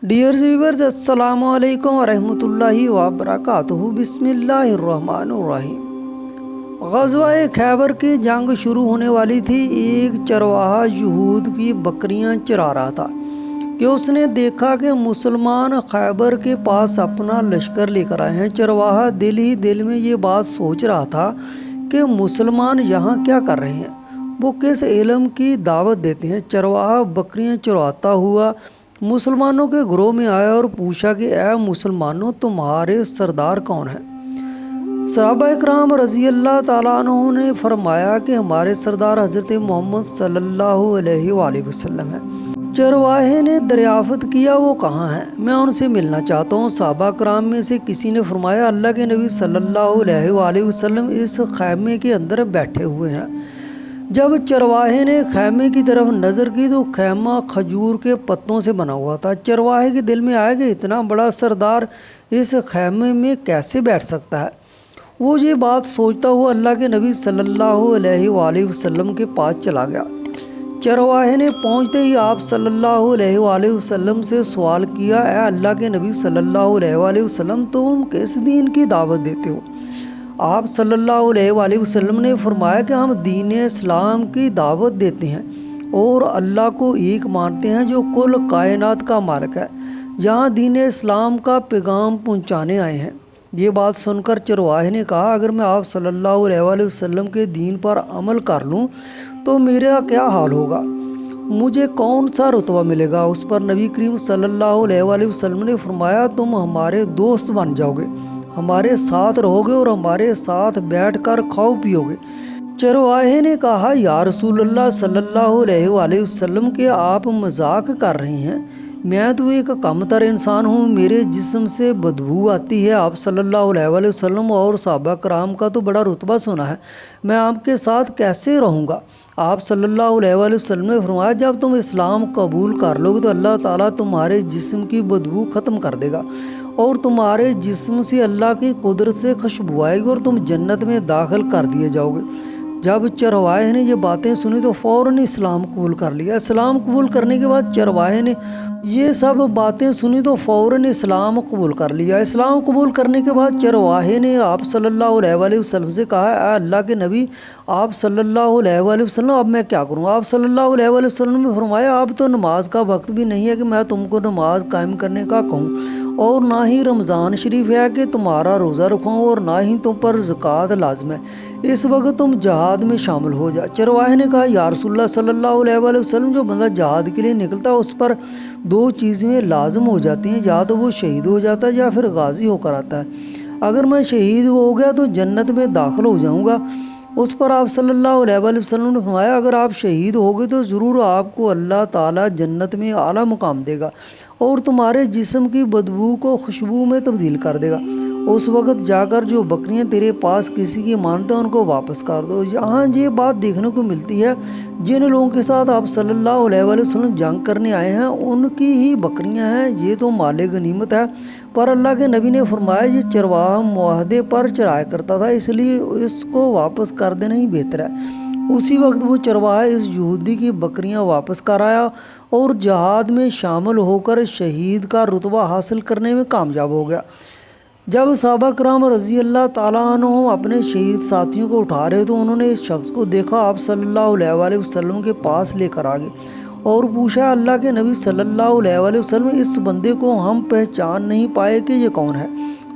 Dear viewers, अस्सलाम वालेकुम वरहमतुल्लाहि वबरकातुहू। बिस्मिल्लाहिर्रहमानिर्रहीम। ग़ज़वा-ए खैबर की जंग शुरू होने वाली थी। एक चरवाहा यहूद की बकरियां चरा रहा था कि उसने देखा कि मुसलमान खैबर के पास अपना लश्कर लेकर आए हैं। चरवाहा दिल ही दिल में ये बात सोच रहा था कि मुसलमान यहाँ क्या कर रहे हैं, वो किस इल्म की दावत देते हैं। चरवाहा बकरियां चराता हुआ मुसलमानों के ग्रोह में आया और पूछा कि ऐ मुसलमानों, तुम्हारे सरदार कौन हैं। सहाबा इकराम रज़ी अल्लाह ताला अन्हुम ने फरमाया कि हमारे सरदार हज़रत मोहम्मद सल्लल्लाहु अलैहि वसल्लम हैं। चरवाहे ने दरियाफ़त किया, वो कहाँ हैं, मैं उनसे मिलना चाहता हूँ। सहाबा इकराम में से किसी ने फरमाया, अल्लाह के नबी सल्लल्लाहु अलैहि वसल्लम इस खैमे के अंदर बैठे हुए हैं। जब चरवाहे ने खैमे की तरफ नज़र की तो खैमा खजूर के पत्तों से बना हुआ था। चरवाहे के दिल में आया कि इतना बड़ा सरदार इस खैमे में कैसे बैठ सकता है। वो ये बात सोचता हुआ अल्लाह के नबी सल्लल्लाहु अलैहि वसल्लम के पास चला गया। चरवाहे ने पहुंचते ही आप सल्लल्लाहु अलैहि वसल्लम से सवाल किया, ऐ अल्लाह के नबी सल्लल्लाहु अलैहि वसल्लम, तुम किस दीन की दावत देते हो। आप सल्लल्लाहु अलैहि वसल्लम ने फरमाया कि हम दीन इस्लाम की दावत देते हैं और अल्लाह को एक मानते हैं जो कुल कायनात का मालिक है। यहाँ दीन इस्लाम का पैगाम पहुँचाने आए हैं। ये बात सुनकर चरवाहे ने कहा, अगर मैं आप सल्लल्लाहु अलैहि वसल्लम के दीन पर अमल कर लूँ तो मेरा क्या हाल होगा, मुझे कौन सा रुतबा मिलेगा। उस पर नबी करीम सल्लल्लाहु अलैहि वसल्लम ने फरमाया, तुम हमारे दोस्त बन जाओगे, हमारे साथ रहोगे और हमारे साथ बैठकर खाओ पियोगे। चरवाहे ने कहा, या रसूल अल्लाह सल्लल्लाहु अलैहि वसल्लम के आप मजाक कर रहे हैं, मैं तो एक कमतर इंसान हूँ, मेरे जिस्म से बदबू आती है। आप सल्लल्लाहु अलैहि वसल्लम और सहाबा कराम का तो बड़ा रुतबा सुना है, मैं आपके साथ कैसे रहूँगा। आप सल्लल्लाहु अलैहि वसल्लम ने फरमाया, जब तुम इस्लाम कबूल कर लोगे तो अल्लाह ताला तुम्हारे जिस्म की बदबू ख़त्म कर देगा और तुम्हारे जिस्म से अल्लाह की कुदरत से खुशबू आएगी और तुम जन्नत में दाखिल कर दिए जाओगे। जब चरवाहे ने ये बातें सुनी तो फ़ौरन इस्लाम कबूल कर लिया। इस्लाम कबूल करने के बाद चरवाहे ने ये सब बातें सुनी तो फ़ौरन इस्लाम कबूल कर लिया। इस्लाम कबूल करने के बाद चरवाहे ने आप सल्लल्लाहु अलैहि वसल्लम से कहा, अल्लाह के नबी आप सल्लल्लाहु अलैहि वसल्लम, अब मैं क्या करूँ। आप सल्लल्लाहु अलैहि वसल्लम ने फरमाया, अब तो नमाज का वक्त भी नहीं है कि मैं तुमको नमाज कायम करने का कहूँ, और ना ही रमज़ान शरीफ है कि तुम्हारा रोज़ा रखवाऊँ, और ना ही तुम पर ज़कात लाज़िम है, इस वक्त तुम जहाद में शामिल हो जा। चरवाहे ने कहा, या रसूलुल्लाह सल्लल्लाहु अलैहि वसल्लम, जो बंदा जहाद के लिए निकलता है उस पर दो चीज़ें लाजम हो जाती हैं, या तो वो शहीद हो जाता है या फिर गाजी होकर आता है। अगर मैं शहीद हो गया तो जन्नत में दाखिल हो जाऊँगा। उस पर आप सल्लल्लाहु अलैहि वसल्लम ने फरमाया, अगर आप शहीद हो गए तो ज़रूर आपको अल्लाह ताला जन्नत में आला मुकाम देगा और तुम्हारे जिस्म की बदबू को खुशबू में तब्दील कर देगा। उस वक्त जाकर जो बकरियां तेरे पास किसी की मानते हैं उनको वापस कर दो। यहाँ ये बात देखने को मिलती है, जिन लोगों के साथ आप सल्लल्लाहु अलैहि वसल्लम जंग करने आए हैं उनकी ही बकरियां हैं, ये तो माले गनीमत है। पर अल्लाह के नबी ने फरमाया, ये चरवाहा मुआहदे पर चराया करता था, इसलिए इसको वापस कर देना ही बेहतर है। उसी वक्त वो चरवाहा इस यहूदी की बकरियां वापस कर आया और जहाद में शामिल होकर शहीद का रुतबा हासिल करने में कामयाब हो गया। जब सहाबा कराम रज़ी अल्लाह ताला अन्हुम अपने शहीद साथियों को उठा रहे तो उन्होंने इस शख्स को देखा, आप सल्लल्लाहु अलैहि वसल्लम के पास लेकर आ गए और पूछा, अल्लाह के नबी सल्लल्लाहु अलैहि वसल्लम, इस बंदे को हम पहचान नहीं पाए कि ये कौन है।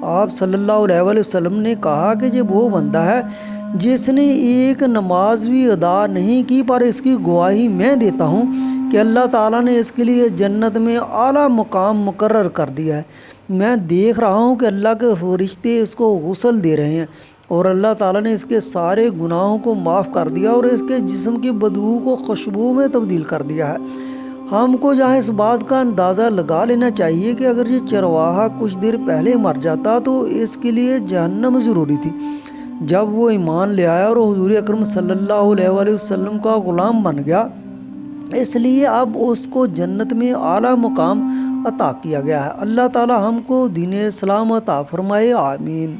आप सल्लल्लाहु अलैहि वसल्लम ने कहा कि ये वो बंदा है जिसने एक नमाज भी अदा नहीं की, पर इसकी गवाही मैं देता हूँ कि अल्लाह ताला ने इसके लिए जन्नत में आला मुकाम मुकर्रर कर दिया है। मैं देख रहा हूँ कि अल्लाह के फरिश्ते इसको गुस्ल दे रहे हैं और अल्लाह ताला ने इसके सारे गुनाहों को माफ़ कर दिया और इसके जिस्म की बदबू को खुशबू में तब्दील कर दिया है। हमको जहाँ इस बात का अंदाज़ा लगा लेना चाहिए कि अगर ये चरवाहा कुछ देर पहले मर जाता तो इसके लिए जहन्नम ज़रूरी थी। जब वो ईमान ले आया और हुज़ूर अकरम सल्लल्लाहु अलैहि वसल्लम का ग़ुलाम बन गया, इसलिए अब उसको जन्नत में आला मुकाम अता किया गया है। अल्लाह ताला हमको दीन इस्लाम अता फरमाए, आमीन।